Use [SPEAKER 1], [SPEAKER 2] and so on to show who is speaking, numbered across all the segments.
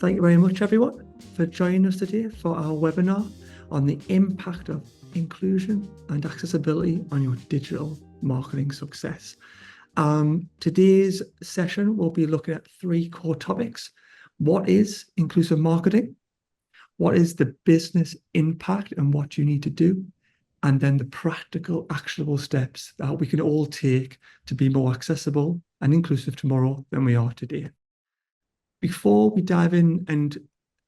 [SPEAKER 1] Thank you very much, everyone, for joining us today for our webinar on the impact of inclusion and accessibility on your digital marketing success. Today's session will be looking at three core topics. What is inclusive marketing? What is the business impact and what you need to do? And then the practical, actionable steps that we can all take to be more accessible and inclusive tomorrow than we are today. Before we dive in and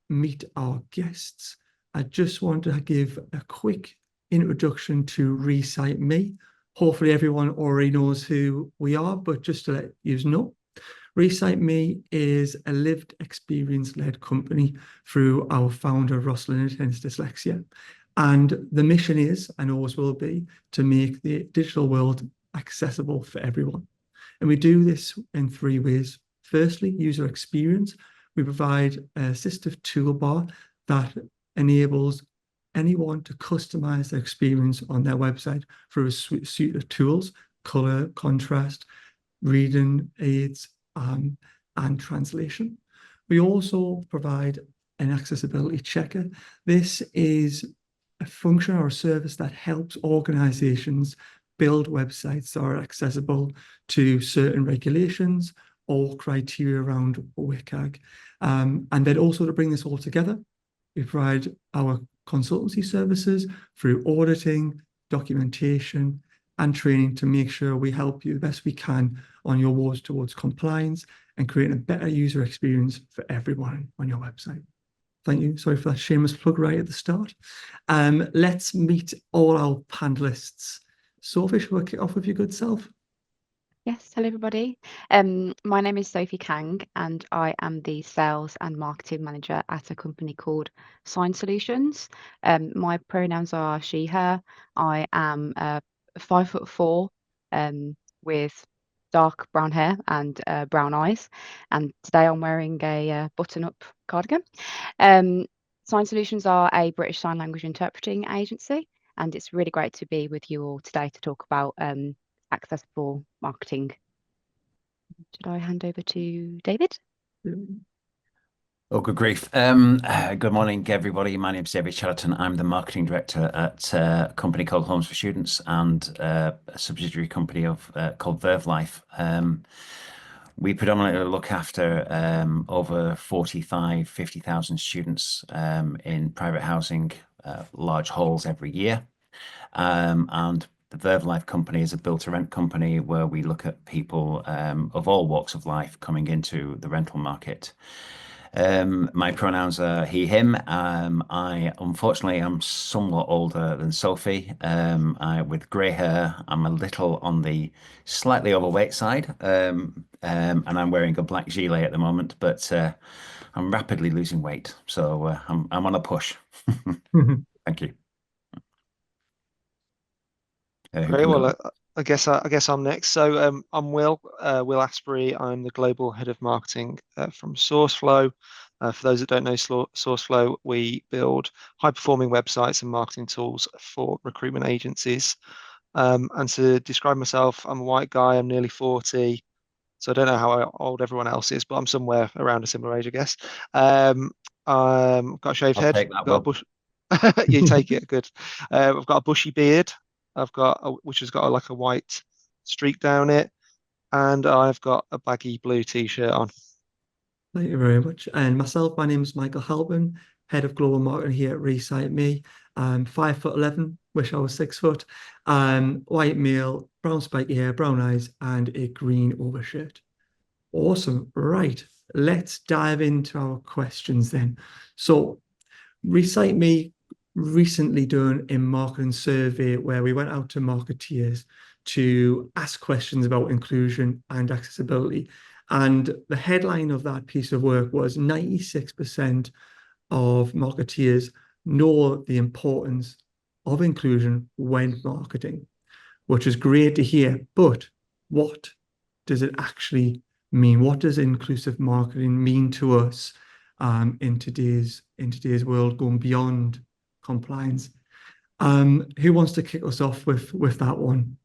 [SPEAKER 1] meet our guests, I just want to give a quick introduction to Recite Me. Hopefully everyone already knows who we are, but just to let you know, Recite Me is a lived experience-led company through our founder, Rosalind, who has dyslexia. And the mission is, and always will be, to make the digital world accessible for everyone. And we do this in three ways. Firstly, user experience. We provide an assistive toolbar that enables anyone to customize their experience on their website through a suite of tools: color, contrast, reading aids, and translation. We also provide an accessibility checker. This is a function or a service that helps organizations build websites that are accessible to certain regulations or criteria around WCAG. And then also to bring this all together, we provide our consultancy services through auditing, documentation, and training to make sure we help you the best we can on your road towards compliance and creating a better user experience for everyone on your website. Thank you. Sorry for that shameless plug right at the start. Let's meet all our panelists. Sophie, shall we kick off with your good self?
[SPEAKER 2] Yes, hello everybody. My name is Sophie Kang and I am the sales and marketing manager at a company called Sign Solutions. My pronouns are she, her. I am 5'4", with dark brown hair and brown eyes. And today I'm wearing a button-up cardigan. Sign Solutions are a British Sign Language interpreting agency, and it's really great to be with you all today to talk about accessible marketing. Should I hand over to David?
[SPEAKER 3] Oh, good grief. Good morning, everybody. My name is David Chatterton. I'm the marketing director at a company called Homes for Students and a subsidiary company called Verve Life. We predominantly look after over 50,000 students in private housing, large halls every year. And the Verve Life company is a build-to-rent company where we look at people of all walks of life coming into the rental market. My pronouns are he, him. I unfortunately am somewhat older than Sophie. With grey hair, I'm a little on the slightly overweight side, and I'm wearing a black gilet at the moment, but I'm rapidly losing weight, so I'm on a push. Thank you.
[SPEAKER 4] Great. Well, I guess I'm next. So I'm Will Asprey. I'm the global head of marketing from SourceFlow. For those that don't know SourceFlow, we build high-performing websites and marketing tools for recruitment agencies. And to describe myself, I'm a white guy. I'm nearly 40, so I don't know how old everyone else is, but I'm somewhere around a similar age, I guess. I've got a shaved head.
[SPEAKER 3] Take that,
[SPEAKER 4] got a bush. You take it. Good. I've got a bushy beard. Which has got like a white streak down it, and I've got a baggy blue t-shirt on.
[SPEAKER 1] Thank you very much. And myself, my name is Michael Halpin, head of global marketing here at Recite Me. I'm 5'11", wish I was 6 foot. White male, brown spiky hair, brown eyes, and a green overshirt. Awesome. Right. Let's dive into our questions then. So, Recite Me recently done a marketing survey where we went out to marketeers to ask questions about inclusion and accessibility. And the headline of that piece of work was 96% of marketeers know the importance of inclusion when marketing, which is great to hear. But what does it actually mean? What does inclusive marketing mean to us in today's world, going beyond compliance? Who wants to kick us off with that one?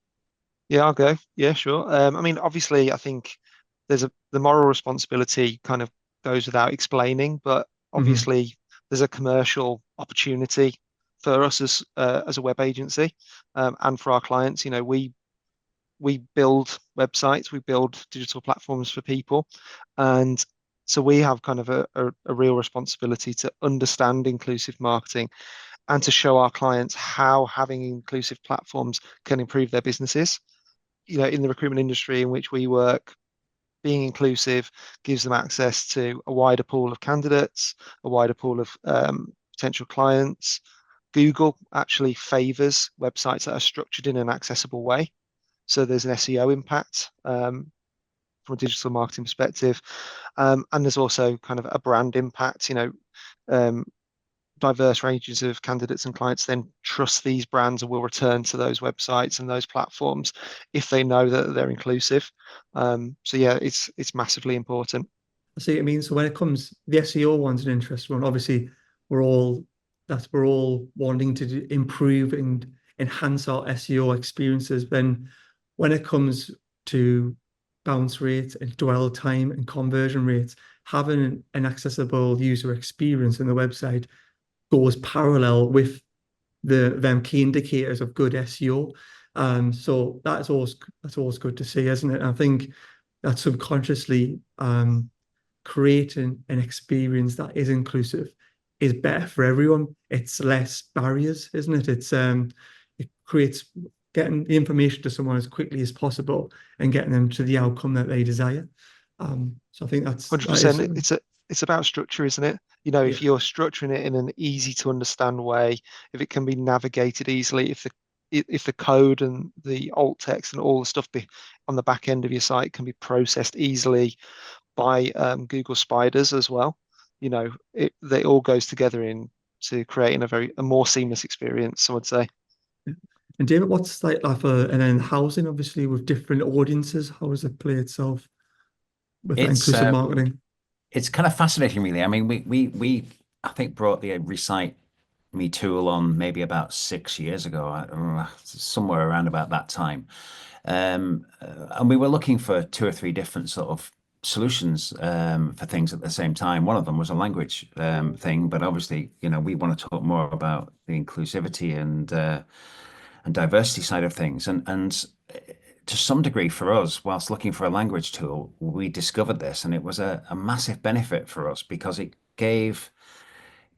[SPEAKER 4] Yeah, I'll go. Yeah, sure. I mean, obviously, I think there's the moral responsibility kind of goes without explaining, but obviously there's a commercial opportunity for us as a web agency, and for our clients. You know, we build websites, we build digital platforms for people, and so we have kind of a real responsibility to understand inclusive marketing and to show our clients how having inclusive platforms can improve their businesses. You know, in the recruitment industry in which we work, being inclusive gives them access to a wider pool of candidates, a wider pool of potential clients. Google actually favors websites that are structured in an accessible way. So there's an SEO impact from a digital marketing perspective. And there's also kind of a brand impact. You know, diverse ranges of candidates and clients then trust these brands and will return to those websites and those platforms if they know that they're inclusive. So yeah, it's massively important.
[SPEAKER 1] I see what you mean. So when it comes, the SEO one's an interesting one. Obviously, we're all wanting to improve and enhance our SEO experiences. Then when it comes to bounce rates and dwell time and conversion rates, having an accessible user experience in the website goes parallel with them key indicators of good SEO. So that's always good to see, isn't it? I think that subconsciously creating an experience that is inclusive is better for everyone. It's less barriers, isn't it? It creates getting the information to someone as quickly as possible and getting them to the outcome that they desire. So I think
[SPEAKER 4] 100%. It's about structure, isn't it? You know, if
[SPEAKER 1] yeah.
[SPEAKER 4] you're structuring it in an easy to understand way, if it can be navigated easily, if the code and the alt text and all the stuff on the back end of your site can be processed easily by Google spiders as well, you know, they all goes together to creating a more seamless experience, I would say.
[SPEAKER 1] And David, what's like for and then housing, obviously with different audiences, how does it play itself with that
[SPEAKER 3] It's
[SPEAKER 1] inclusive marketing?
[SPEAKER 3] it's kind of fascinating, really. I mean, we I think brought the Recite Me tool on maybe about 6 years ago, somewhere around about that time. And we were looking for two or three different sort of solutions for things at the same time. One of them was a language thing, but obviously, you know, we want to talk more about the inclusivity and diversity side of things. And to some degree, for us, whilst looking for a language tool, we discovered this, and it was a massive benefit for us because it gave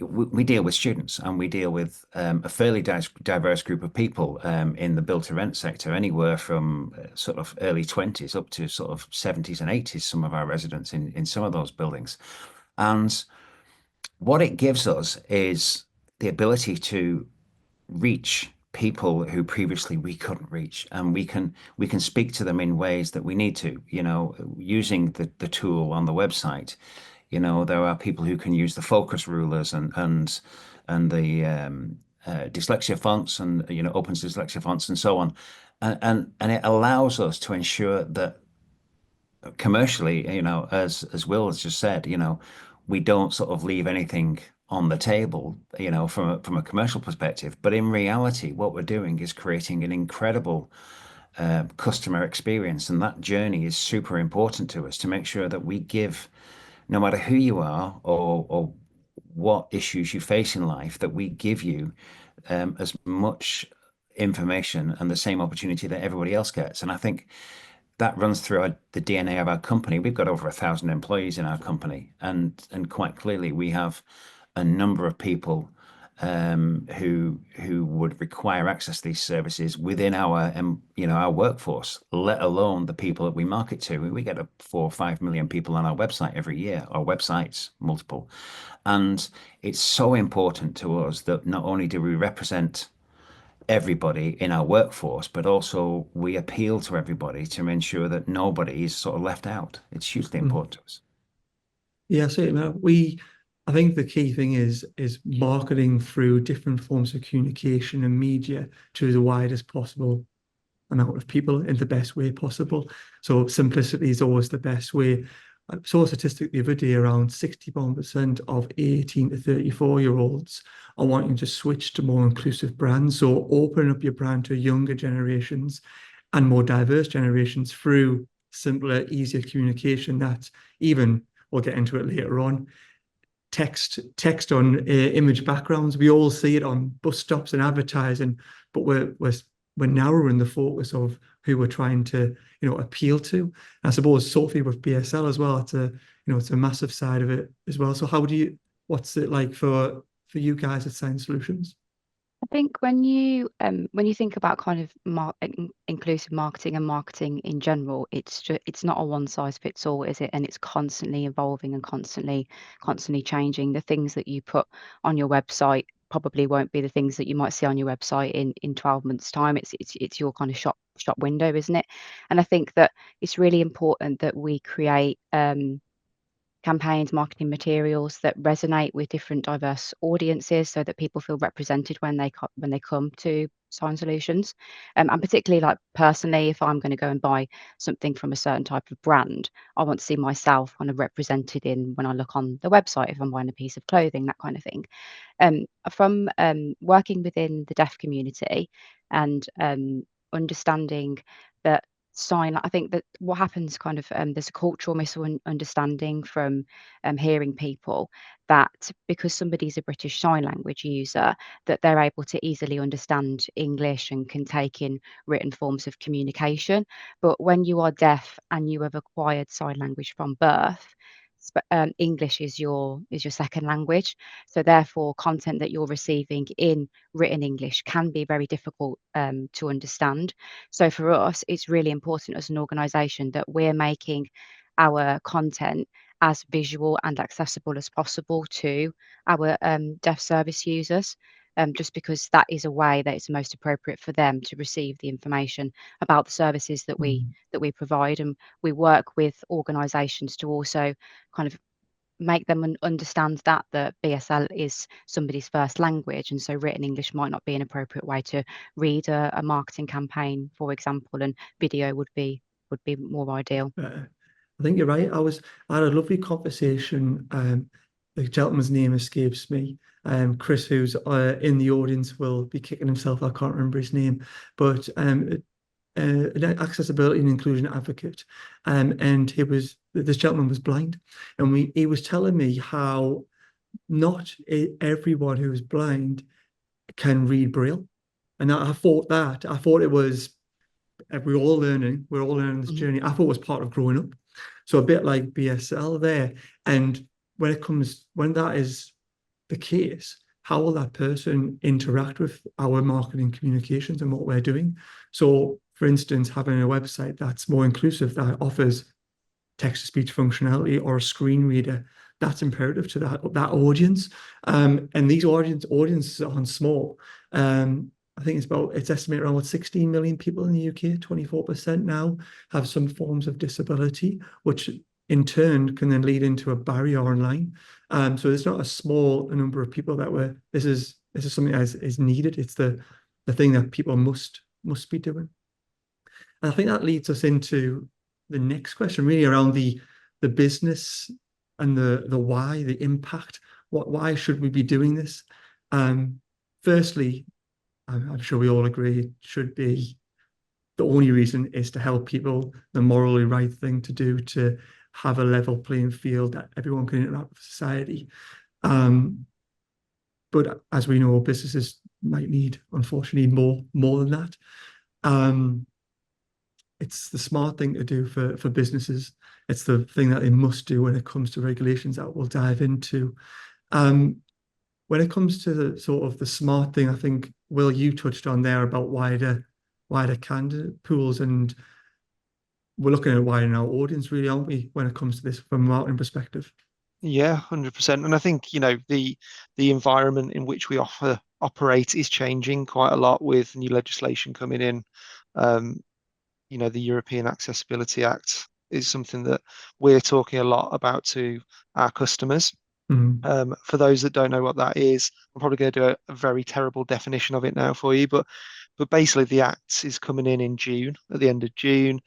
[SPEAKER 3] we deal with students and we deal with a fairly diverse group of people in the build to rent sector, anywhere from sort of early 20s up to sort of 70s and 80s, some of our residents in some of those buildings. And what it gives us is the ability to reach people who previously we couldn't reach, and we can speak to them in ways that we need to, you know, using the tool on the website. You know, there are people who can use the focus rulers and the dyslexia fonts, and you know, opens dyslexia fonts and so on, and it allows us to ensure that commercially, you know, as Will has just said, you know, we don't sort of leave anything on the table, you know, from a commercial perspective. But in reality, what we're doing is creating an incredible customer experience, and that journey is super important to us to make sure that we give, no matter who you are or what issues you face in life, that we give you as much information and the same opportunity that everybody else gets. And I think that runs through the DNA of our company. We've got over 1,000 employees in our company, and quite clearly we have a number of people who would require access to these services within our you know, our workforce, let alone the people that we market to. We get 4 or 5 million people on our website every year, our websites, multiple. And it's so important to us that not only do we represent everybody in our workforce, but also we appeal to everybody to ensure that nobody is sort of left out. It's hugely important to us.
[SPEAKER 1] Yeah, so I think the key thing is marketing through different forms of communication and media to the widest possible amount of people in the best way possible. So simplicity is always the best way. I saw a statistic the other day, around 61% of 18 to 34-year-olds are wanting to switch to more inclusive brands. So open up your brand to younger generations and more diverse generations through simpler, easier communication that even we'll get into it later on. Text on image backgrounds. We all see it on bus stops and advertising, but we're narrowing the focus of who we're trying to appeal to. I suppose Sophie with BSL as well. It's a massive side of it as well. So what's it like for you guys at Science Solutions?
[SPEAKER 2] I think when you think about kind of inclusive marketing and marketing in general, it's not a one size fits all, is it? And it's constantly evolving and constantly changing. The things that you put on your website probably won't be the things that you might see on your website in 12 months' time. It's your kind of shop window, isn't it? And I think that it's really important that we create campaigns, marketing materials that resonate with different diverse audiences, so that people feel represented when they come to Science Solutions. And particularly, like personally, if I'm going to go and buy something from a certain type of brand, I want to see myself kind of represented in when I look on the website, if I'm buying a piece of clothing, that kind of thing. From working within the deaf community and understanding that I think that what happens kind of there's a cultural misunderstanding from hearing people, that because somebody's a British Sign Language user, that they're able to easily understand English and can take in written forms of communication. But when you are deaf and you have acquired sign language from birth, English is your second language. So therefore, content that you're receiving in written English can be very difficult to understand. So for us, it's really important as an organisation that we're making our content as visual and accessible as possible to our deaf service users. Just because that is a way that it's most appropriate for them to receive the information about the services that we provide. And we work with organisations to also kind of make them understand that BSL is somebody's first language, and so written English might not be an appropriate way to read a marketing campaign, for example, and video would be more ideal.
[SPEAKER 1] I think you're right. I had a lovely conversation. The gentleman's name escapes me. Chris, who's in the audience, will be kicking himself. I can't remember his name, but an accessibility and inclusion advocate. And this gentleman was blind, and he was telling me how not everyone who is blind can read Braille. And I thought it was we're all learning this journey. I thought it was part of growing up. So a bit like BSL there. And when that is the case, how will that person interact with our marketing communications and what we're doing? So for instance, having a website that's more inclusive, that offers text-to-speech functionality or a screen reader, that's imperative to that audience. And these audiences aren't small. I think it's estimated around 16 million people in the UK. 24% now have some forms of disability, which in turn can then lead into a barrier online. So it's not a small number of people this is something that is needed. It's the thing that people must be doing. And I think that leads us into the next question, really around the business and the why, the impact. Why should we be doing this? Firstly, I'm sure we all agree it should be the only reason is to help people, the morally right thing to do, to have a level playing field that everyone can interact with society. But as we know, businesses might need, unfortunately, more than that. It's the smart thing to do for businesses. It's the thing that they must do when it comes to regulations that we'll dive into. When it comes to the sort of the smart thing, I think, Will, you touched on there about wider candidate pools, and we're looking at widening our audience, really, aren't we, when it comes to this from a marketing perspective?
[SPEAKER 4] Yeah, 100%. And I think, the environment in which we operate is changing quite a lot with new legislation coming in. The European Accessibility Act is something that we're talking a lot about to our customers. For those that don't know what that is, I'm probably going to do a very terrible definition of it now for you, but basically the Act is coming in June, at the end of June,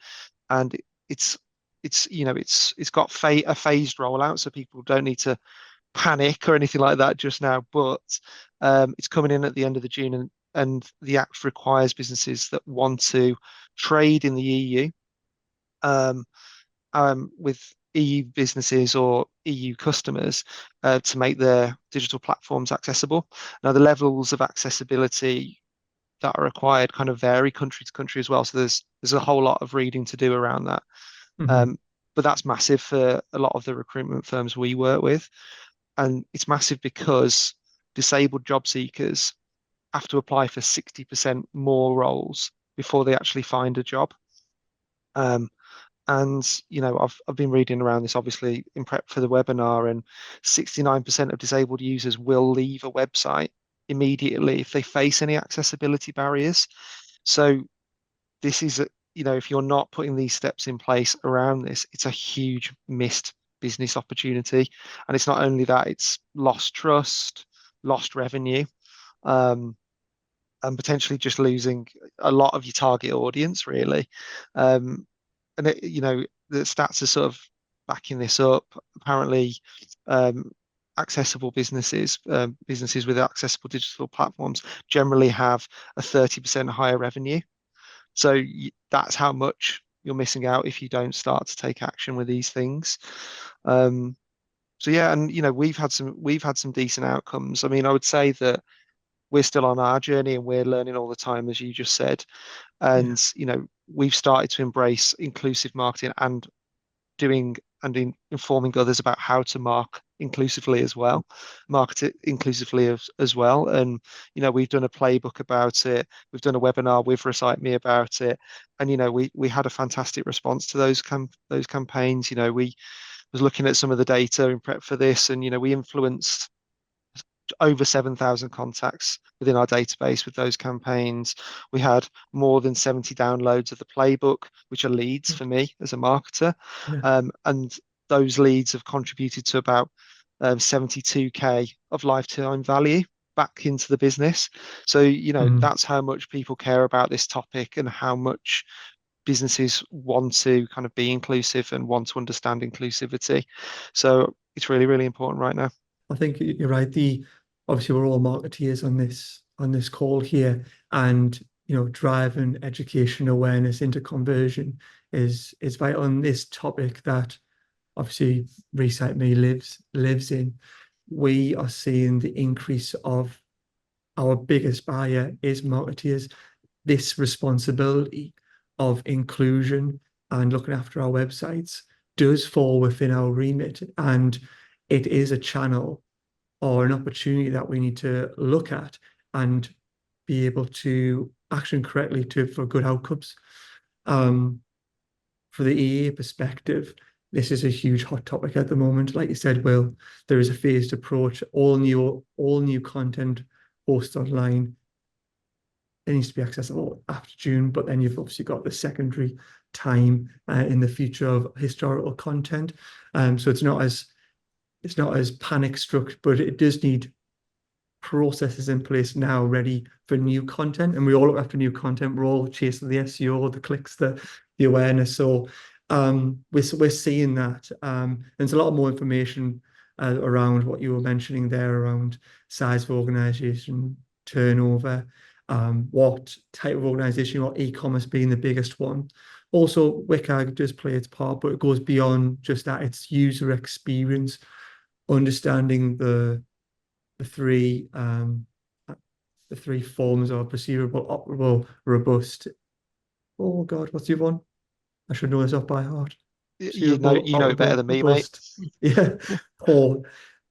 [SPEAKER 4] and it's got a phased rollout, so people don't need to panic or anything like that just now. But it's coming in at the end of the June, and the Act requires businesses that want to trade in the EU with EU businesses or EU customers to make their digital platforms accessible. Now, the levels of accessibility that are required kind of vary country to country as well. So there's a whole lot of reading to do around that. But that's massive for a lot of the recruitment firms we work with. And it's massive because disabled job seekers have to apply for 60% more roles before they actually find a job. And I've been reading around this obviously in prep for the webinar, and 69% of disabled users will leave a website immediately if they face any accessibility barriers. So this is if you're not putting these steps in place around this, it's a huge missed business opportunity. And it's not only that, it's lost trust, lost revenue, and potentially just losing a lot of your target audience, really. And the stats are sort of backing this up. Apparently, accessible businesses, businesses with accessible digital platforms, generally have a 30% higher revenue. So that's how much you're missing out if you don't start to take action with these things. So yeah, and we've had some decent outcomes. I mean, I would say that we're still on our journey and we're learning all the time, as you just said. And we've started to embrace inclusive marketing and informing others about how to market inclusively as well. And we've done a playbook about it. We've done a webinar with Recite Me about it, and we had a fantastic response to those campaigns. We was looking at some of the data in prep for this, and we influenced over 7,000 contacts within our database with those campaigns. We had more than 70 downloads of the playbook, which are leads for me as a marketer. And those leads have contributed to about 72K of lifetime value back into the business. So, that's how much people care about this topic and how much businesses want to kind of be inclusive and want to understand inclusivity. So it's really, really important right now.
[SPEAKER 1] I think you're right. Obviously we're all marketeers on this call here, and driving education awareness into conversion is vital on this topic that obviously Recite Me lives in. We are seeing the increase of our biggest buyer is marketeers. This responsibility of inclusion and looking after our websites does fall within our remit, and it is a channel or an opportunity that we need to look at and be able to action correctly for good outcomes. For the EA perspective, this is a huge hot topic at the moment. Like you said, Will, there is a phased approach. All new content posted online, it needs to be accessible after June, but then you've obviously got the secondary time in the future of historical content. So it's not as panic struck, but it does need processes in place now ready for new content. And we all look after new content. We're all chasing the SEO, the clicks, the awareness. So we're seeing that. There's a lot more information around what you were mentioning there around size of organization, turnover, what type of organization, or e-commerce being the biggest one. Also, WCAG does play its part, but it goes beyond just that. It's user experience, understanding the three forms of perceivable, operable, robust. Oh God, what's the other one? I should know this off by heart.
[SPEAKER 4] You know it better than me,
[SPEAKER 1] robust.
[SPEAKER 4] mate.
[SPEAKER 1] Yeah, Paul.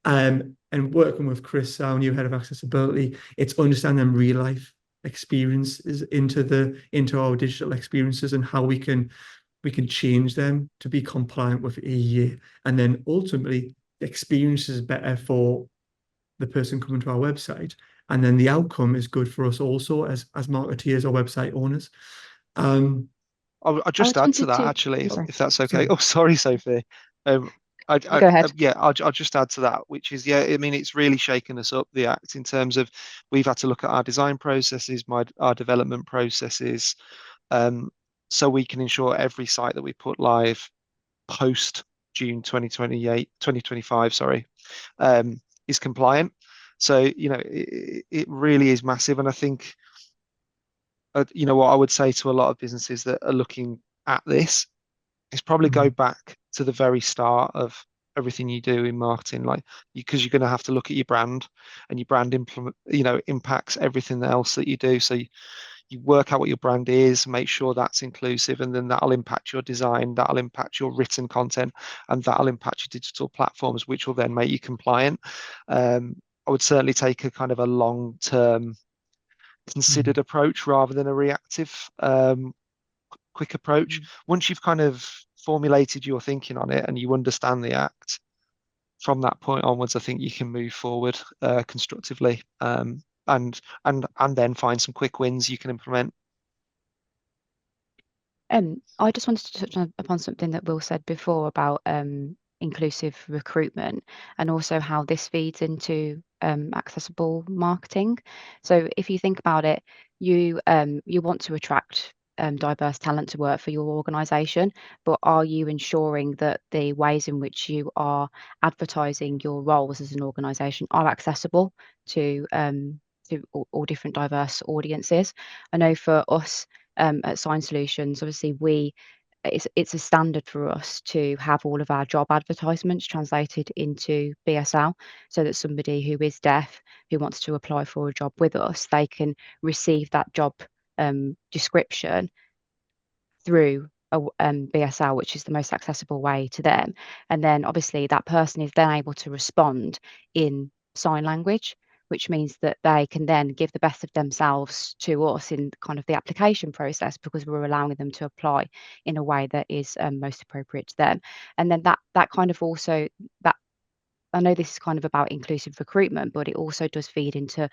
[SPEAKER 1] And working with Chris, our new head of accessibility, it's understanding real life experiences into our digital experiences and how we can change them to be compliant with EE, and then ultimately the experience is better for the person coming to our website, and then the outcome is good for us also as marketeers or website owners.
[SPEAKER 4] I'll just add to that actually, if that's okay. Oh, sorry, Sophie.
[SPEAKER 2] Go ahead.
[SPEAKER 4] I'll just add to that, which is, I mean, it's really shaken us up, the Act, in terms of we've had to look at our design processes, our development processes, so we can ensure every site that we put live post June 2025, is compliant. So, it really is massive. And I think, what I would say to a lot of businesses that are looking at this is probably go back to the very start of everything you do in marketing, like because you're going to have to look at your brand, and your brand impacts everything else that you do. So you work out what your brand is, make sure that's inclusive, and then that'll impact your design, that'll impact your written content, and that'll impact your digital platforms, which will then make you compliant. I would certainly take a kind of a long-term considered approach rather than a reactive, quick approach. Once you've kind of formulated your thinking on it and you understand the act, from that point onwards, I think you can move forward constructively, and then find some quick wins you can implement.
[SPEAKER 2] I just wanted to touch upon something that Will said before about inclusive recruitment, and also how this feeds into accessible marketing. So if you think about it, you want to attract diverse talent to work for your organisation, but are you ensuring that the ways in which you are advertising your roles as an organisation are accessible to all different diverse audiences? I know for us, at Sign Solutions, obviously it's a standard for us to have all of our job advertisements translated into BSL, so that somebody who is deaf, who wants to apply for a job with us, they can receive that job description through a BSL, which is the most accessible way to them. And then obviously that person is then able to respond in sign language, which means that they can then give the best of themselves to us in kind of the application process, because we're allowing them to apply in a way that is most appropriate to them. And then that kind of also, that I know this is kind of about inclusive recruitment, but it also does feed into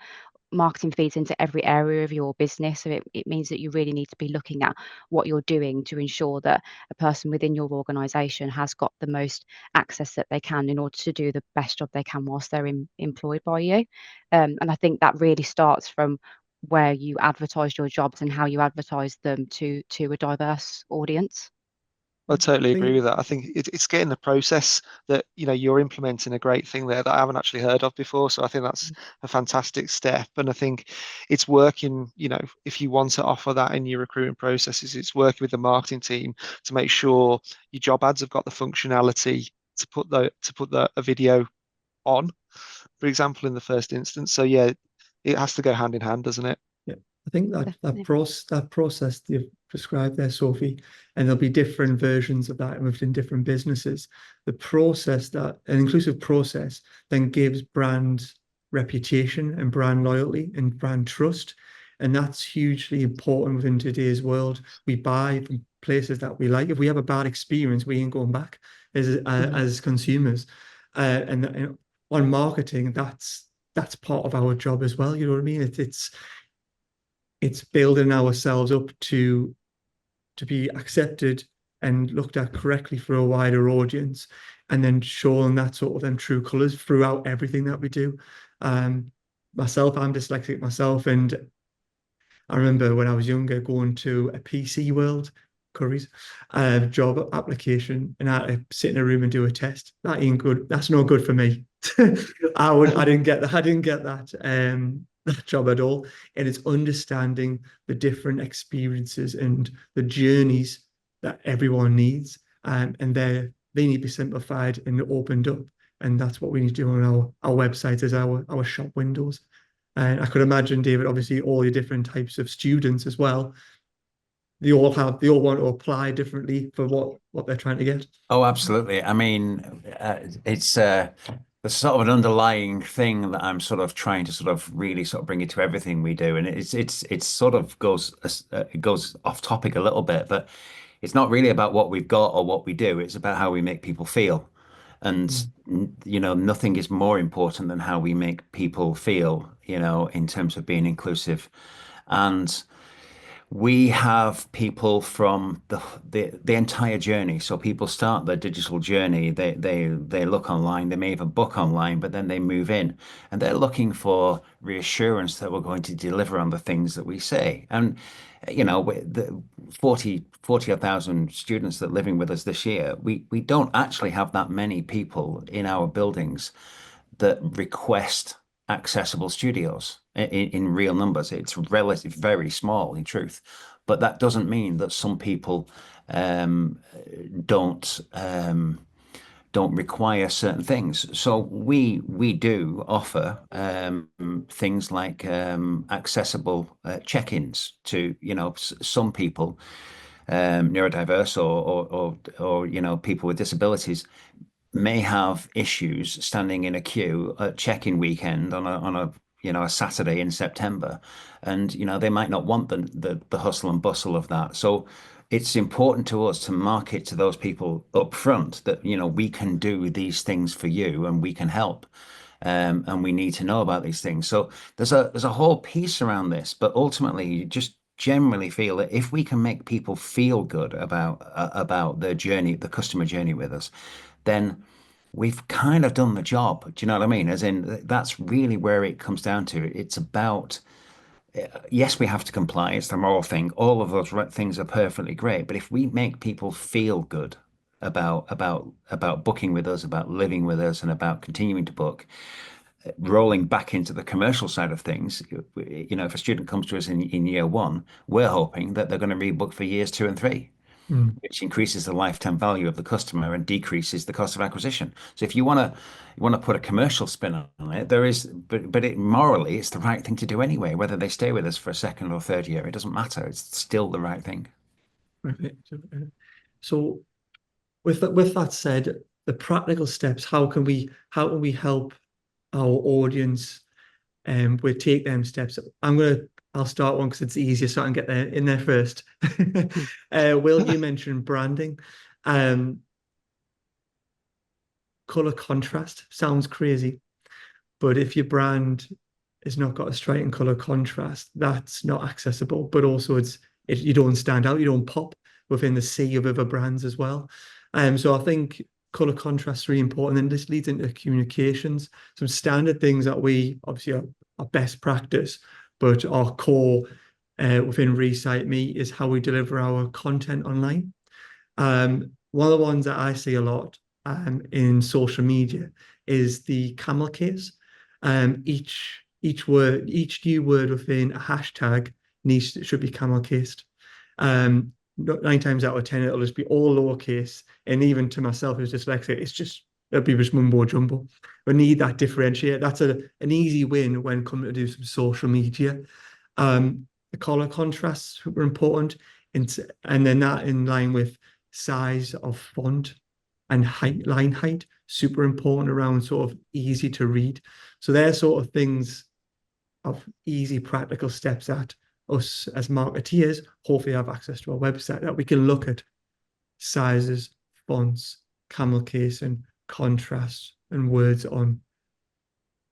[SPEAKER 2] marketing, feeds into every area of your business. So it means that you really need to be looking at what you're doing to ensure that a person within your organisation has got the most access that they can in order to do the best job they can whilst they're employed by you. And I think that really starts from where you advertise your jobs and how you advertise them to a diverse audience.
[SPEAKER 4] I totally agree with that. I think it's getting the process that you're implementing a great thing there that I haven't actually heard of before. So I think that's a fantastic step, and I think it's working. If you want to offer that in your recruiting processes, it's working with the marketing team to make sure your job ads have got the functionality to put a video on, for example, in the first instance. So yeah, it has to go hand in hand, doesn't it?
[SPEAKER 1] Yeah, I think that process you've described there, Sophie, and there'll be different versions of that within different businesses. The process, that an inclusive process, then gives brand reputation and brand loyalty and brand trust, and that's hugely important within today's world. We buy from places that we like. If we have a bad experience, we ain't going back as consumers. And on marketing, that's part of our job as well. You know what I mean? It's building ourselves up to be accepted and looked at correctly for a wider audience, and then showing that sort of them true colors throughout everything that we do. Myself, I'm dyslexic myself, and I remember when I was younger going to a PC World, Curry's, job application, and I had to sit in a room and do a test. That ain't good. That's no good for me. I didn't get that. I didn't get that job at all. And it's understanding the different experiences and the journeys that everyone needs, and they need to be simplified and opened up. And that's what we need to do on our website as our shop windows. And I could imagine, David, obviously all your different types of students as well. They all want to apply differently for what they're trying to get.
[SPEAKER 3] Oh, absolutely. I mean, it's there's sort of an underlying thing that I'm sort of trying to sort of really sort of bring into everything we do, and it's sort of it goes off topic a little bit, but it's not really about what we've got or what we do. It's about how we make people feel. And nothing is more important than how we make people feel, in terms of being inclusive. And we have people from the entire journey. So people start their digital journey. They look online. They may even book online, but then they move in, and they're looking for reassurance that we're going to deliver on the things that we say. And the 40,000 students that are living with us this year, we don't actually have that many people in our buildings that request accessible studios in real numbers. It's relative, very small in truth, but that doesn't mean that some people don't don't require certain things. So we do offer things like accessible check-ins to, some people, neurodiverse or people with disabilities may have issues standing in a queue at check-in weekend on a Saturday in September, and they might not want the hustle and bustle of that. So it's important to us to market to those people up front that we can do these things for you and we can help. And we need to know about these things. So there's a whole piece around this, but ultimately, you just generally feel that if we can make people feel good about their journey, the customer journey with us, then we've kind of done the job. Do you know what I mean? As in, that's really where it comes down to. It's about, yes, we have to comply. It's the moral thing. All of those things are perfectly great. But if we make people feel good about booking with us, about living with us, and about continuing to book, rolling back into the commercial side of things, if a student comes to us in year one, we're hoping that they're going to rebook for years 2 and 3, which increases the lifetime value of the customer and decreases the cost of acquisition. So if you want to put a commercial spin on it, morally, it's the right thing to do anyway. Whether they stay with us for a second or third year, it doesn't matter. It's still the right thing.
[SPEAKER 1] Perfect. So with that said, the practical steps, how can we help our audience we take them steps? I'll start one because it's easier, so I can get in there first. Will, you mentioned branding. Color contrast sounds crazy, but if your brand has not got a striking color contrast, that's not accessible. But also, you don't stand out, you don't pop within the sea of other brands as well. So I think color contrast is really important, and this leads into communications. Some standard things that we obviously are best practice, but our core within Recite Me is how we deliver our content online. One of the ones that I see a lot in social media is the camel case. Each new word within a hashtag should be camel cased. 9 times out of 10, it'll just be all lowercase. And even to myself, who's dyslexic, it'll be just mumbo jumbo. We need that differentiate. That's an easy win when coming to do some social media. The color contrast super important, and then that in line with size of font and line height, super important around sort of easy to read. So they're sort of things of easy practical steps that us as marketeers hopefully have access to our website that we can look at sizes, fonts, camel case, and contrast and words on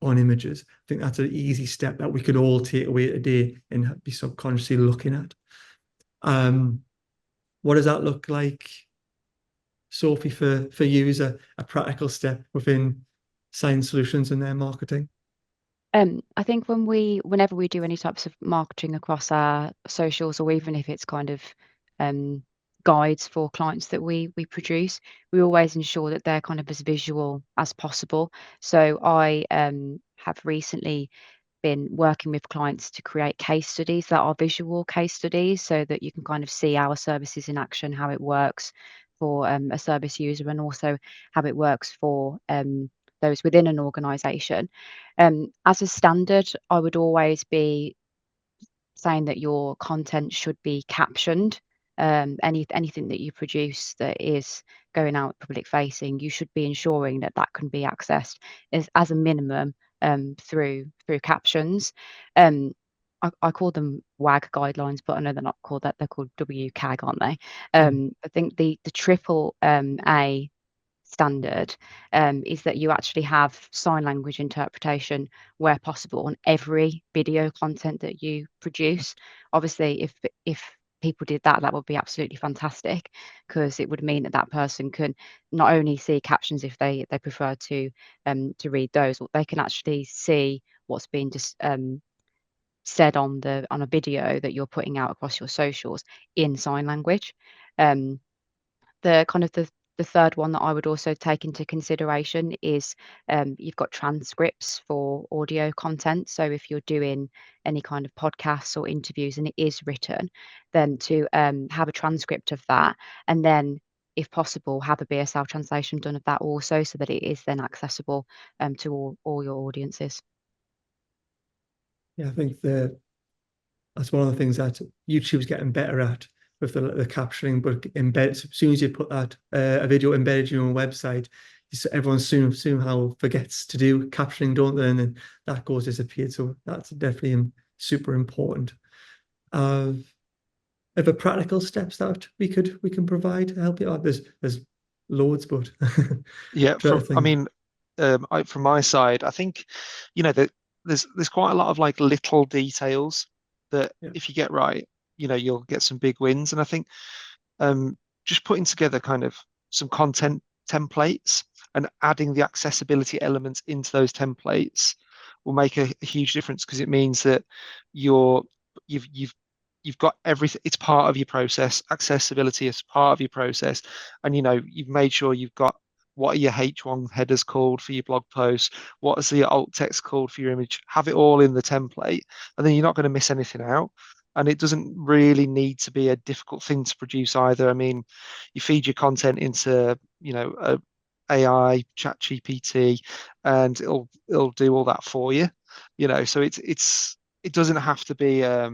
[SPEAKER 1] images. I think that's an easy step that we could all take away today and be subconsciously looking at. What does that look like, Sophie, for you as a practical step within Science Solutions and their marketing?
[SPEAKER 2] I think whenever we do any types of marketing across our socials, or even if it's kind of guides for clients that we produce, we always ensure that they're kind of as visual as possible. So I have recently been working with clients to create case studies that are visual case studies, so that you can kind of see our services in action, how it works for a service user, and also how it works for those within an organization. As a standard, I would always be saying that your content should be captioned. Anything that you produce that is going out public facing, you should be ensuring that that can be accessed as a minimum through captions. I call them WAG guidelines, but I know they're not called that. They're called WCAG, aren't they? I think the triple A standard is that you actually have sign language interpretation where possible on every video content that you produce. Obviously, if people did that, that would be absolutely fantastic, because it would mean that that person can not only see captions if they prefer to read those, or they can actually see what's being just said on a video that you're putting out across your socials in sign language. The kind of the The third one that I would also take into consideration is you've got transcripts for audio content. So if you're doing any kind of podcasts or interviews and it is written, then to have a transcript of that, and then if possible, have a BSL translation done of that also, so that it is then accessible to all your audiences.
[SPEAKER 1] Yeah, I think that's one of the things that YouTube's getting better at with the captioning, but as soon as you put that a video embedded in your own website, everyone soon forgets to do captioning, don't they? And then that goes disappeared. So that's definitely super important. Are there practical steps that we can provide to help you out? There's loads, but
[SPEAKER 4] Yeah,
[SPEAKER 1] try to think.
[SPEAKER 4] from my side, I think, that there's quite a lot of like little details that
[SPEAKER 1] Yeah.
[SPEAKER 4] if you get right, you'll get some big wins. And I think just putting together kind of some content templates and adding the accessibility elements into those templates will make a huge difference, because it means that you're you've you've you've got everything. It's part of your process. Accessibility is part of your process, and you've made sure you've got what are your H1 headers called for your blog post, what is the alt text called for your image. Have it all in the template, and then you're not going to miss anything out. And it doesn't really need to be a difficult thing to produce either. I mean, you feed your content into, a AI, chat GPT, and it'll do all that for you. So it doesn't have to be a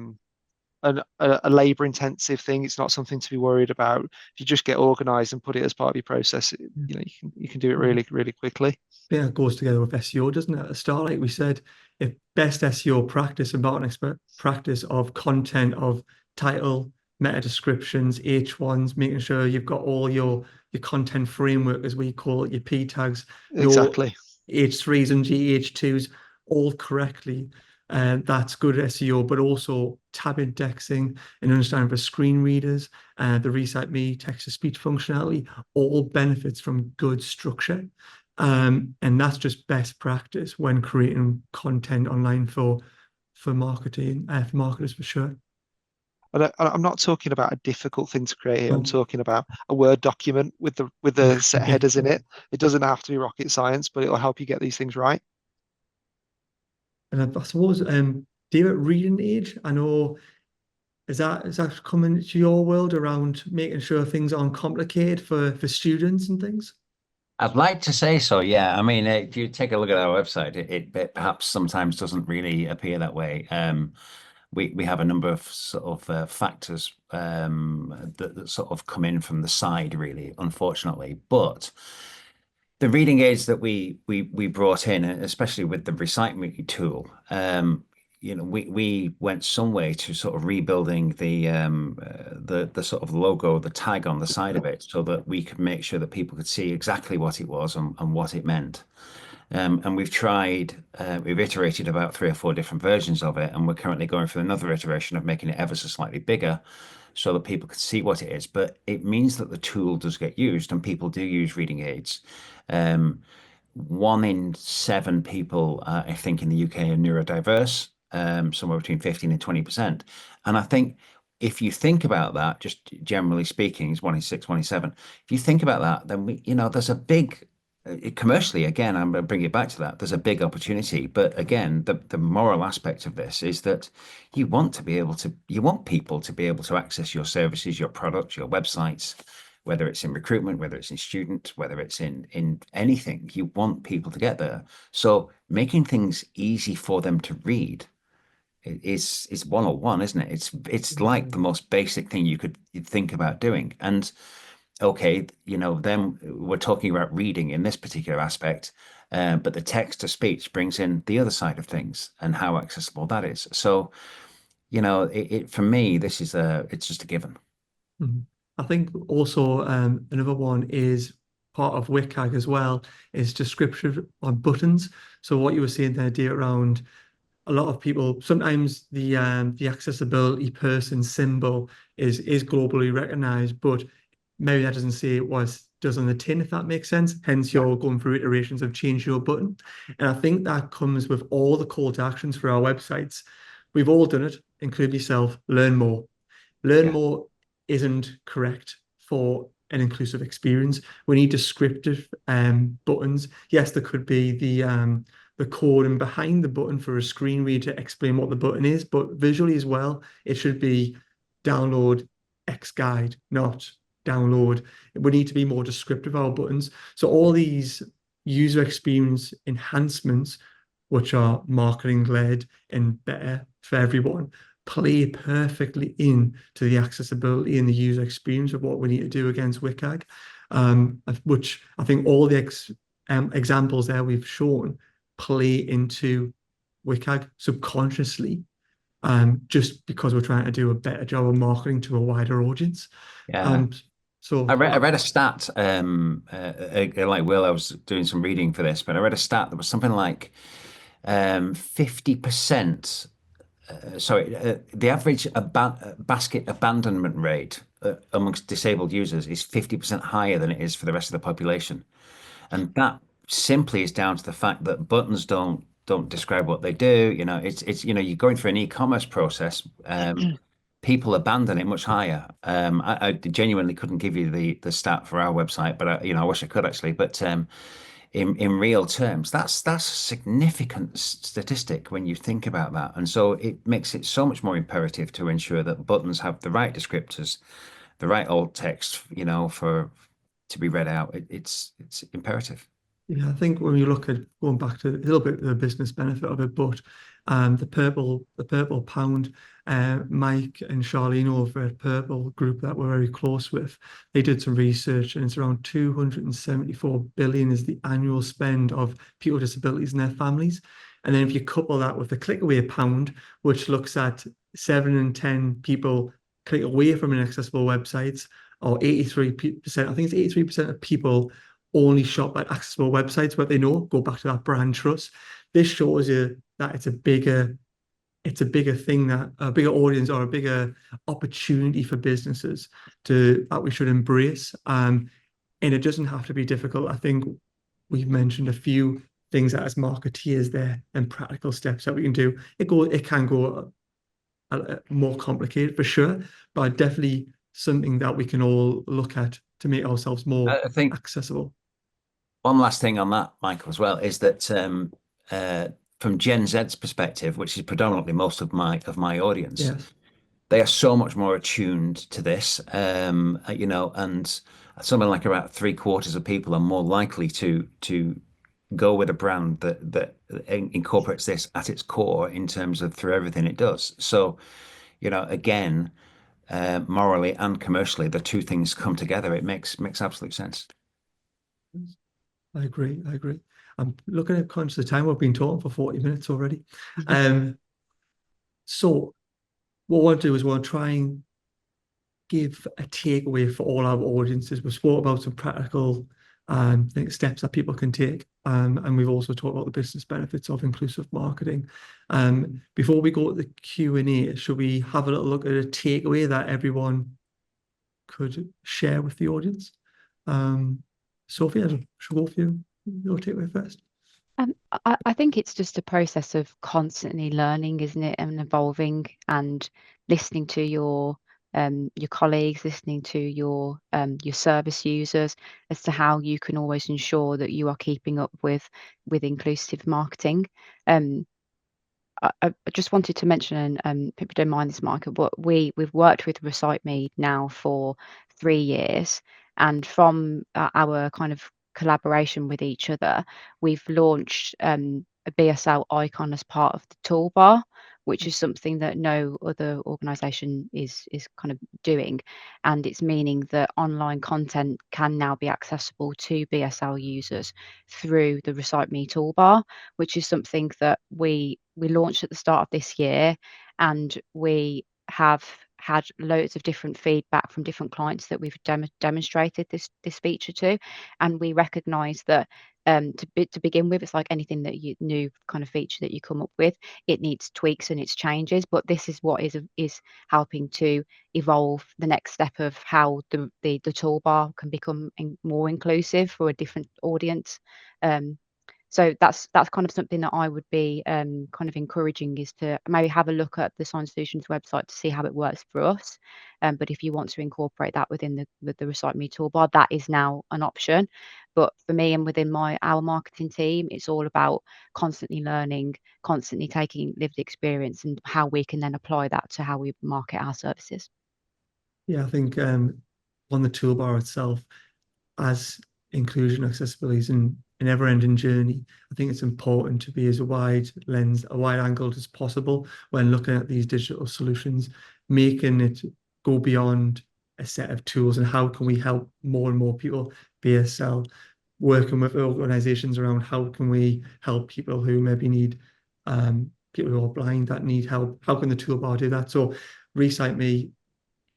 [SPEAKER 4] labor intensive thing. It's not something to be worried about. If you just get organized and put it as part of your process, you can do it really, really quickly.
[SPEAKER 1] Yeah, it goes together with SEO, doesn't it? At the start, like we said, if best SEO practice and marketing practice of content, of title, meta descriptions, H1s, making sure you've got all your content framework, as we call it, your P tags, your
[SPEAKER 4] Exactly.
[SPEAKER 1] H3s and GH2s all correctly. And that's good SEO, but also tab indexing and understanding for screen readers, the Recite Me text-to-speech functionality, all benefits from good structure. And that's just best practice when creating content online for marketing, for marketers for sure.
[SPEAKER 4] I'm not talking about a difficult thing to create here. I'm
[SPEAKER 1] Um,
[SPEAKER 4] talking about a Word document with the set headers in it. It doesn't have to be rocket science, but it'll help you get these things right.
[SPEAKER 1] And I suppose, do you at reading age? I know, is that coming to your world around making sure things aren't complicated for students and things?
[SPEAKER 3] I'd like to say so, yeah. I mean, if you take a look at our website, it perhaps sometimes doesn't really appear that way. We have a number of sort of factors that sort of come in from the side, really, unfortunately. But the reading aids that we brought in, especially with the Recite Me tool, we went some way to sort of rebuilding the sort of logo, the tag on the side of it, so that we could make sure that people could see exactly what it was and what it meant. And we've iterated about 3 or 4 different versions of it, and we're currently going through another iteration of making it ever so slightly bigger so that people can see what it is. But it means that the tool does get used, and people do use reading aids. Um, 1 in 7 people, I think, in the UK are neurodiverse, somewhere between 15 and 20%. And I think if you think about that, just generally speaking, it's 1 in 6, 1 in 7. If you think about that, then there's a big commercially, again, I'm going to bring it back to that. There's a big opportunity, but again, the moral aspect of this is that you want people to be able to access your services, your products, your websites, whether it's in recruitment, whether it's in student, whether it's in anything. You want people to get there. So making things easy for them to read is 101, isn't it? It's like the most basic thing you'd think about doing. And okay, then we're talking about reading in this particular aspect, but the text to speech brings in the other side of things and how accessible that is. So, for me, it's just a given.
[SPEAKER 1] Mhm. I think also, another one is part of WCAG as well, is description on buttons. So what you were saying there, dear, around a lot of people, sometimes the accessibility person symbol is globally recognized, but maybe that doesn't say what it does on the tin, if that makes sense. Hence,
[SPEAKER 4] Yeah.
[SPEAKER 1] you're going through iterations of change your button. And I think that comes with all the call to actions for our websites. We've all done it, including yourself, learn more. Learn
[SPEAKER 3] Yeah.
[SPEAKER 1] more isn't correct for an inclusive experience. We need descriptive buttons. Yes, there could be the coding behind the button for a screen reader to explain what the button is, but visually as well, it should be download X guide, not download. We need to be more descriptive of our buttons. So all these user experience enhancements, which are marketing led and better for everyone, play perfectly into the accessibility and the user experience of what we need to do against WCAG, which I think all the examples there we've shown play into WCAG subconsciously, just because we're trying to do a better job of marketing to a wider audience.
[SPEAKER 3] Yeah.
[SPEAKER 1] So
[SPEAKER 3] I read a stat, like Will, I was doing some reading for this, but I read a stat that was something like 50%. The average basket abandonment rate amongst disabled users is 50% higher than it is for the rest of the population. And that simply is down to the fact that buttons don't describe what they do. It's you're going through an e-commerce process. People abandon it much higher. I genuinely couldn't give you the stat for our website, but I wish I could actually. But in real terms, that's a significant statistic when you think about that. And so it makes it so much more imperative to ensure that buttons have the right descriptors, the right alt text, for to be read out. It's imperative.
[SPEAKER 1] Yeah, I think when you look at going back to a little bit of the business benefit of it, but the purple pound, Mike and Charlene over at Purple Group that we're very close with, they did some research and it's around 274 billion is the annual spend of people with disabilities and their families. And then if you couple that with the click away pound, which looks at 7 in 10 people click away from inaccessible websites, or 83%, I think it's 83% of people only shop at accessible websites where they know, go back to that brand trust. This shows you that it's a bigger thing, that a bigger audience or a bigger opportunity for businesses that we should embrace. And it doesn't have to be difficult. I think we've mentioned a few things that as marketeers there and practical steps that we can do. It can go more complicated for sure, but definitely something that we can all look at to make ourselves more
[SPEAKER 3] I think
[SPEAKER 1] accessible.
[SPEAKER 3] one last thing on that, Michael, as well, is that from Gen Z's perspective, which is predominantly most of my audience,
[SPEAKER 1] Yes.
[SPEAKER 3] they are so much more attuned to this, and something like about 3/4 of people are more likely to go with a brand that incorporates this at its core in terms of through everything it does. So, again, morally and commercially, the two things come together. It makes absolute sense.
[SPEAKER 1] I agree. I'm looking at conscious of time. We've been talking for 40 minutes already. So what I want to do is try and give a takeaway for all our audiences. We've spoke about some practical steps that people can take. And we've also talked about the business benefits of inclusive marketing. Before we go to the Q&A, should we have a little look at a takeaway that everyone could share with the audience? Sophie, I should go for you. Your takeaway first.
[SPEAKER 2] I think it's just a process of constantly learning, isn't it, and evolving, and listening to your colleagues, listening to your service users as to how you can always ensure that you are keeping up with inclusive marketing. I just wanted to mention, and people don't mind this, Michael, but we've worked with Recite Me now for 3 years, and from our kind of collaboration with each other, we've launched a BSL icon as part of the toolbar, which is something that no other organisation is kind of doing, and it's meaning that online content can now be accessible to BSL users through the Recite Me toolbar, which is something that we launched at the start of this year, and we have had loads of different feedback from different clients that we've demonstrated this feature to, and we recognise that to begin with, it's like anything that new kind of feature that you come up with, it needs tweaks and its changes, but this is what is helping to evolve the next step of how the toolbar can become more inclusive for a different audience. So that's kind of something that I would be kind of encouraging, is to maybe have a look at the Sign Solutions website to see how it works for us. But if you want to incorporate that within the Recite Me toolbar, that is now an option. But for me and within our marketing team, it's all about constantly learning, constantly taking lived experience, and how we can then apply that to how we market our services.
[SPEAKER 1] Yeah, I think on the toolbar itself, as inclusion accessibility is an never-ending journey, I think it's important to be as wide angled as possible when looking at these digital solutions, making it go beyond a set of tools and how can we help more and more people. BSL working with organizations around how can we help people who maybe need people who are blind that need help. How can the toolbar do that? So Recite Me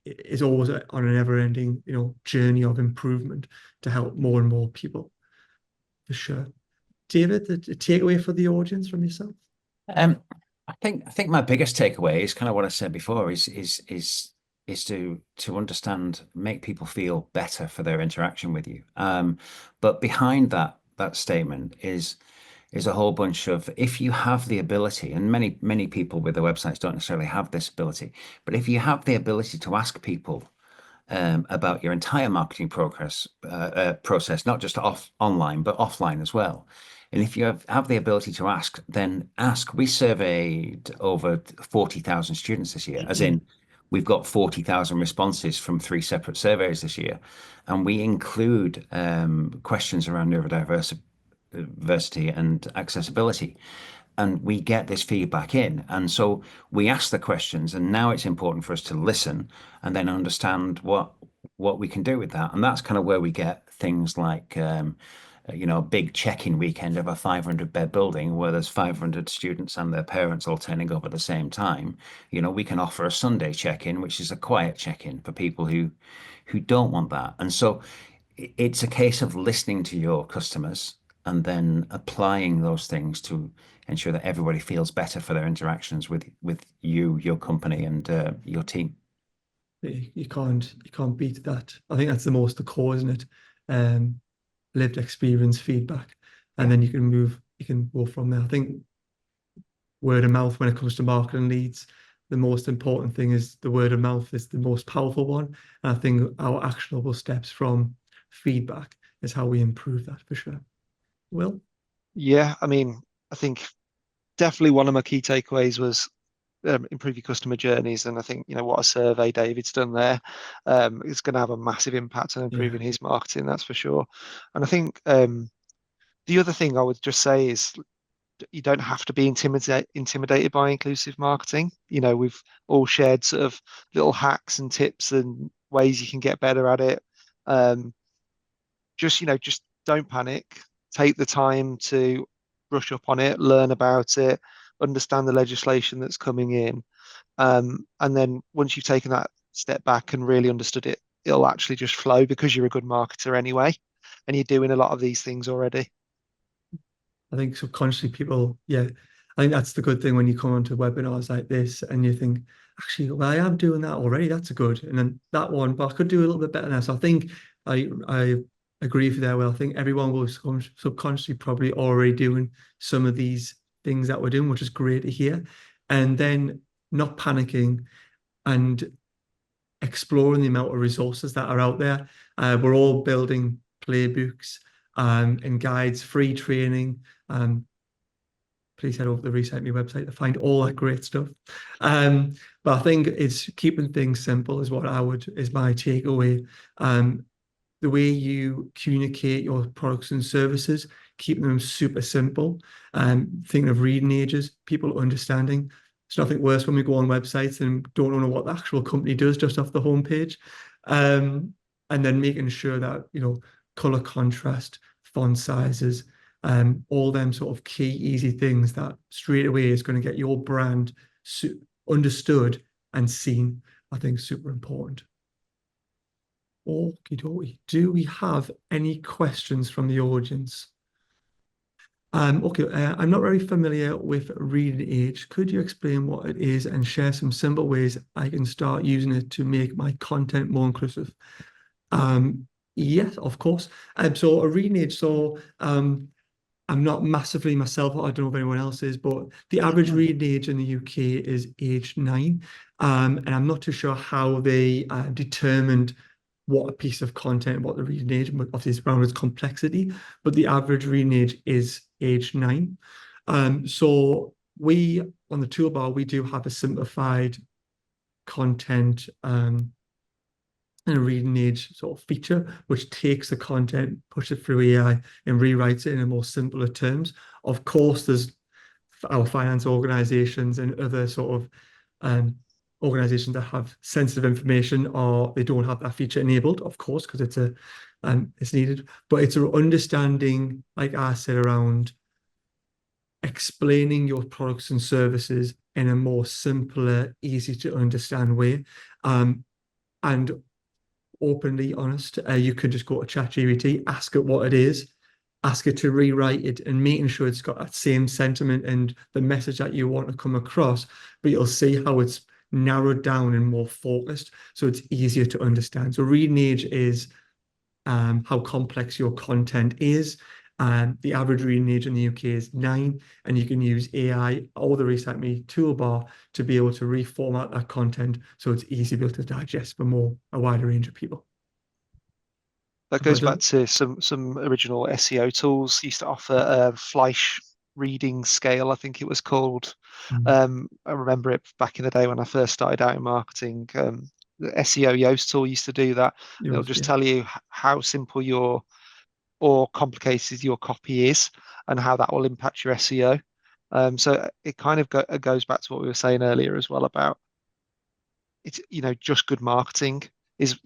[SPEAKER 1] is always on a never-ending, journey of improvement to help more and more people, for sure. David, the takeaway for the audience from yourself?
[SPEAKER 3] I think my biggest takeaway is kind of what I said before, is to understand, make people feel better for their interaction with you. But behind that statement is a whole bunch of, if you have the ability, and many people with their websites don't necessarily have this ability, but if you have the ability to ask people about your entire marketing process, not just online, but offline as well. And if you have the ability to ask, then ask. We surveyed over 40,000 students this year, as in we've got 40,000 responses from 3 separate surveys this year. And we include questions around neurodiversity and accessibility. And we get this feedback in. And so we ask the questions, and now it's important for us to listen and then understand what we can do with that. And that's kind of where we get things like, a big check-in weekend of a 500-bed building where there's 500 students and their parents all turning up at the same time. We can offer a Sunday check-in, which is a quiet check-in for people who don't want that. And so it's a case of listening to your customers and then applying those things to ensure that everybody feels better for their interactions with you, your company, and your team.
[SPEAKER 1] You can't beat that. I think that's the core, isn't it? Lived experience feedback, and then you can go from there. I think word of mouth when it comes to marketing leads, the most important thing is the word of mouth is the most powerful one. And I think our actionable steps from feedback is how we improve that, for sure. Will?
[SPEAKER 4] Yeah, I mean, I think definitely one of my key takeaways was improve your customer journeys. And I think, what a survey David's done there, it's going to have a massive impact on improving his marketing, that's for sure. And I think the other thing I would just say is you don't have to be intimidated by inclusive marketing. We've all shared sort of little hacks and tips and ways you can get better at it. Just don't panic. Take the time to brush up on it, learn about it, understand the legislation that's coming in. And then once you've taken that step back and really understood it, it'll actually just flow because you're a good marketer anyway, and you're doing a lot of these things already.
[SPEAKER 1] I think subconsciously people, I think that's the good thing when you come onto webinars like this and you think, actually, well, I am doing that already. That's good. And then that one, but I could do a little bit better now. So I think I agree with you there. Well, I think everyone will subconsciously probably already doing some of these things that we're doing, which is great to hear. And then not panicking and exploring the amount of resources that are out there. We're all building playbooks and guides, free training. Please head over to the Recite Me website to find all that great stuff. But I think it's keeping things simple is my takeaway. The way you communicate your products and services, keeping them super simple. Thinking of reading ages, people understanding. It's nothing worse when we go on websites and don't know what the actual company does just off the homepage. And then making sure that, color contrast, font sizes, all them sort of key easy things that straight away is going to get your brand understood and seen. I think super important. Okie dokie. Do we have any questions from the audience? Okay, I'm not very familiar with reading age. Could you explain what it is and share some simple ways I can start using it to make my content more inclusive? Yes, of course. So a reading age, I'm not massively myself, I don't know if anyone else is, but the average reading age in the UK is age 9. And I'm not too sure how they determined what a piece of content, what the reading age, obviously it's around its complexity, but the average reading age is age 9. So we, on the toolbar, we do have a simplified content and a reading age sort of feature, which takes the content, pushes it through AI, and rewrites it in more simpler terms. Of course, there's our finance organizations and other sort of organizations that have sensitive information, or they don't have that feature enabled, of course, because it's needed. But it's an understanding, like I said, around explaining your products and services in a more simpler, easy to understand way. And openly honest. You could just go to ChatGPT, ask it what it is, ask it to rewrite it, and making sure it's got that same sentiment and the message that you want to come across. But you'll see how it's narrowed down and more focused, so it's easier to understand. So reading age is how complex your content is. The average reading age in the UK is 9, and you can use AI or the Recite Me toolbar to be able to reformat that content so it's easy to be able to digest for a wider range of people.
[SPEAKER 4] That goes back to some original SEO tools used to offer a Fleisch reading scale, I think it was called. I remember it back in the day when I first started out in marketing. The SEO Yoast tool used to do that. It'll just tell you how simple or complicated your copy is and how that will impact your SEO. So it kind of goes back to what we were saying earlier as well about it's, just good marketing is,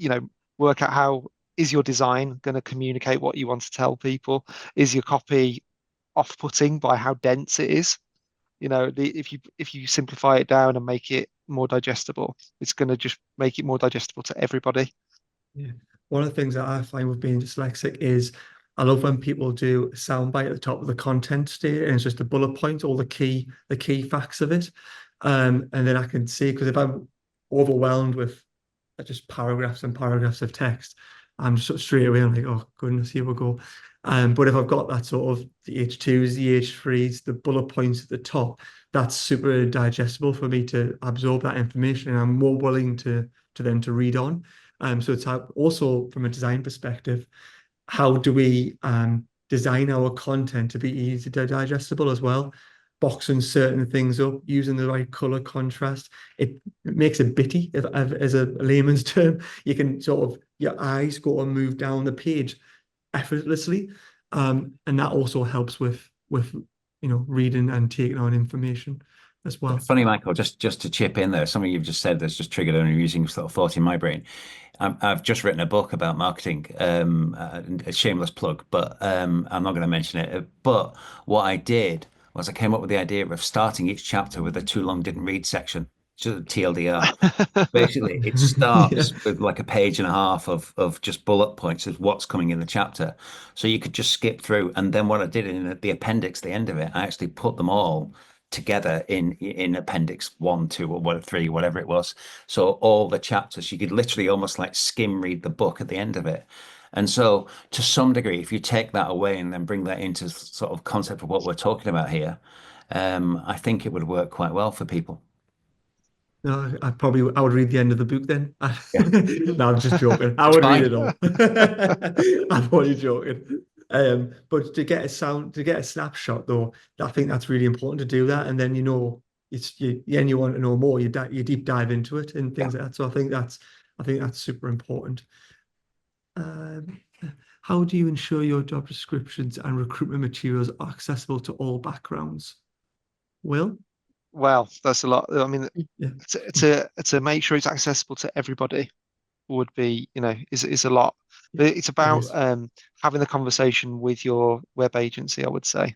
[SPEAKER 4] work out how is your design going to communicate what you want to tell people? Is your copy off-putting by how dense it is? If you simplify it down and make it more digestible, it's going to just make it more digestible to everybody.
[SPEAKER 1] Yeah. One of the things that I find with being dyslexic is I love when people do a soundbite at the top of the content state and it's just a bullet point, all the key facts of it. And then I can see, because if I'm overwhelmed with just paragraphs and paragraphs of text, I'm just sort of straight away, I'm like, oh goodness, here we go. But if I've got that sort of the H2s, the H3s, the bullet points at the top, that's super digestible for me to absorb that information, and I'm more willing to read on. So it's also from a design perspective, how do we design our content to be easy to digestible as well? Boxing certain things up, using the right color contrast. It makes it bitty, as a layman's term. You can sort of, your eyes go and move down the page effortlessly. And that also helps with reading and taking on information as well.
[SPEAKER 3] Funny, Michael, just to chip in there, something you've just said that's just triggered an amusing sort of thought in my brain. I've just written a book about marketing, a shameless plug, but I'm not going to mention it. But what I did was I came up with the idea of starting each chapter with a too long didn't read section, just TLDR. Basically, it starts with like a page and a half of just bullet points of what's coming in the chapter. So you could just skip through. And then what I did in the appendix, the end of it, I actually put them all together in appendix 1, 2, or 3, whatever it was. So all the chapters, you could literally almost like skim read the book at the end of it. And so to some degree, if you take that away and then bring that into sort of concept of what we're talking about here, I think it would work quite well for people.
[SPEAKER 1] No, I would read the end of the book then.
[SPEAKER 3] Yeah.
[SPEAKER 1] No, I'm just joking. I would read it all. I'm only joking. But to get a snapshot though, I think that's really important to do that. And then you want to know more, you deep dive into it and things like that. So I think that's super important. How do you ensure your job descriptions and recruitment materials are accessible to all backgrounds? Will?
[SPEAKER 4] Well, that's a lot. I mean,
[SPEAKER 1] Yeah.
[SPEAKER 4] to make sure it's accessible to everybody would be, is a lot. But it's about having the conversation with your web agency, I would say.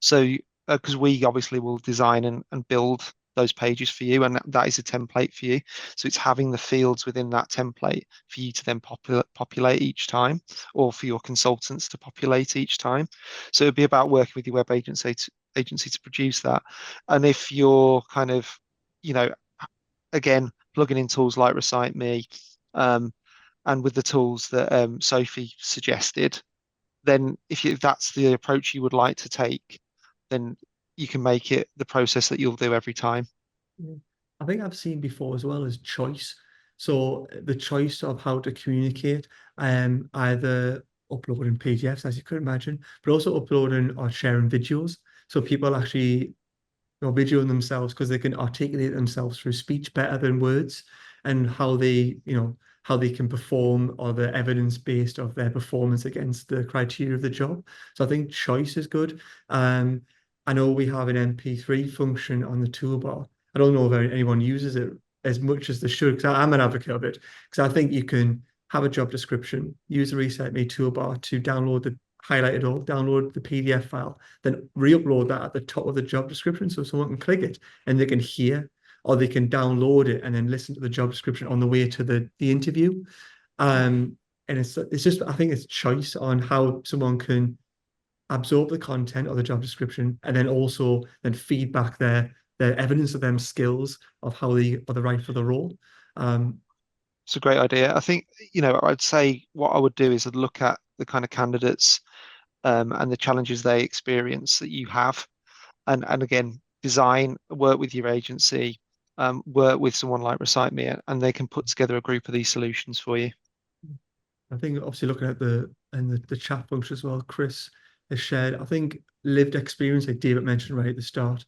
[SPEAKER 4] So, because we obviously will design and build those pages for you, and that is a template for you. So it's having the fields within that template for you to then populate each time, or for your consultants to populate each time. So it'd be about working with your web agency to produce that. And if you're kind of, again, plugging in tools like Recite Me, and with the tools that Sophie suggested, then if that's the approach you would like to take, then you can make it the process that you'll do every time.
[SPEAKER 1] Yeah. I think I've seen before as well as choice. So the choice of how to communicate, either uploading PDFs, as you could imagine, but also uploading or sharing videos. So people actually videoing themselves because they can articulate themselves through speech better than words, and how they, how they can perform, or the evidence based of their performance against the criteria of the job. So I think choice is good. I know we have an MP3 function on the toolbar. I don't know if anyone uses it as much as they should, because I'm an advocate of it, because I think you can have a job description, use the Recite Me toolbar to highlight it all, download the PDF file, then re-upload that at the top of the job description so someone can click it and they can hear, or they can download it and then listen to the job description on the way to the interview. And it's just, I think it's choice on how someone can absorb the content of the job description, and then also then feedback their evidence of them skills of how they are the right for the role.
[SPEAKER 4] It's a great idea. I think, I'd say what I would do is I'd look at the kind of candidates and the challenges they experience that you have. And again, work with your agency, work with someone like Recite Me, and they can put together a group of these solutions for you.
[SPEAKER 1] I think obviously looking at the chat function as well, Chris has shared, I think lived experience, like David mentioned right at the start,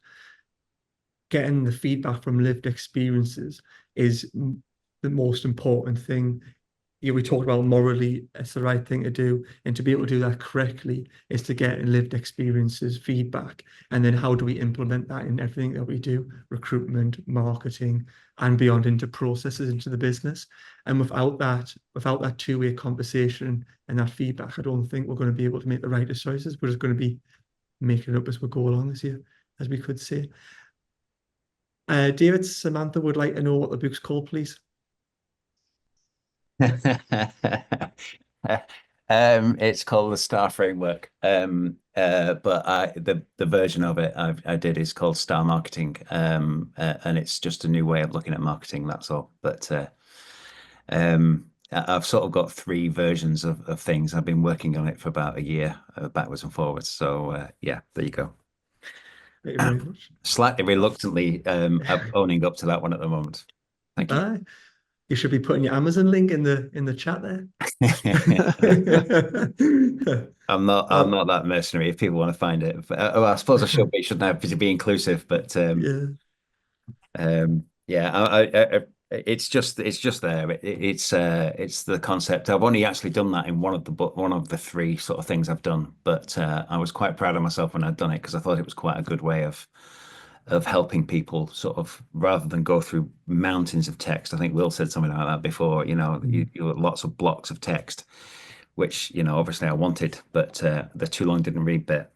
[SPEAKER 1] getting the feedback from lived experiences is the most important thing. We talked about morally, it's the right thing to do, and to be able to do that correctly is to get lived experiences feedback, and then how do we implement that in everything that we do, recruitment, marketing, and beyond, into processes, into the business. And without that two-way conversation and that feedback, I don't think we're going to be able to make the right choices. We're just going to be making it up as we go along this year, as we could say. David, Samantha would like to know what the book's called, please.
[SPEAKER 3] It's called the Star Framework, but the version of it I did is called Star Marketing, and it's just a new way of looking at marketing. That's all. But I've sort of got 3 versions of things. I've been working on it for about a year, backwards and forwards. So yeah, there you go.
[SPEAKER 1] Thank you very much.
[SPEAKER 3] Slightly reluctantly owning up to that one at the moment. Thank you.
[SPEAKER 1] You should be putting your Amazon link in the chat there.
[SPEAKER 3] I'm not that mercenary if people want to find it. Well, I suppose I should be, shouldn't I? To be inclusive, but it's just there. It's the concept. I've only actually done that in one of the 3 sort of things I've done, but I was quite proud of myself when I'd done it, because I thought it was quite a good way of helping people, sort of, rather than go through mountains of text. I think Will said something like that before. You lots of blocks of text, which obviously I wanted, but the too long didn't read bit.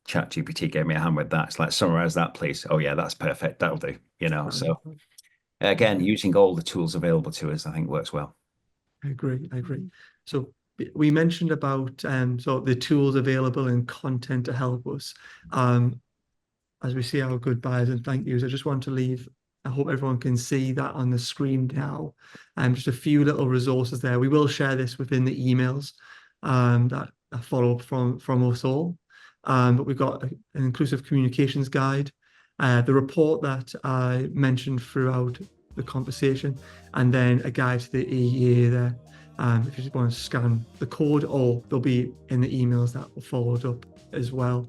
[SPEAKER 3] ChatGPT gave me a hand with that. It's like, summarize that, please. Oh yeah, that's perfect. That'll do. So again, using all the tools available to us, I think works well.
[SPEAKER 1] I agree. So we mentioned about so the tools available and content to help us. As we see our goodbyes and thank yous, I just want to leave, I hope everyone can see that on the screen now. Just a few little resources there. We will share this within the emails that follow up from us all. But we've got an inclusive communications guide, the report that I mentioned throughout the conversation, and then a guide to the EEA there. If you just want to scan the code, or they'll be in the emails that will follow up as well.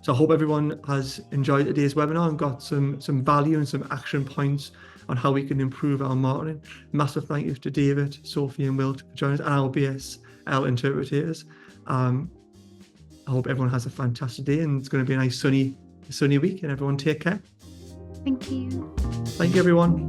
[SPEAKER 1] So I hope everyone has enjoyed today's webinar and got some value and some action points on how we can improve our marketing. Massive thank you to David, Sophie and Will for joining us, and our BSL interpreters. I hope everyone has a fantastic day, and it's going to be a nice sunny week, and everyone take care.
[SPEAKER 2] Thank you.
[SPEAKER 1] Thank you, everyone.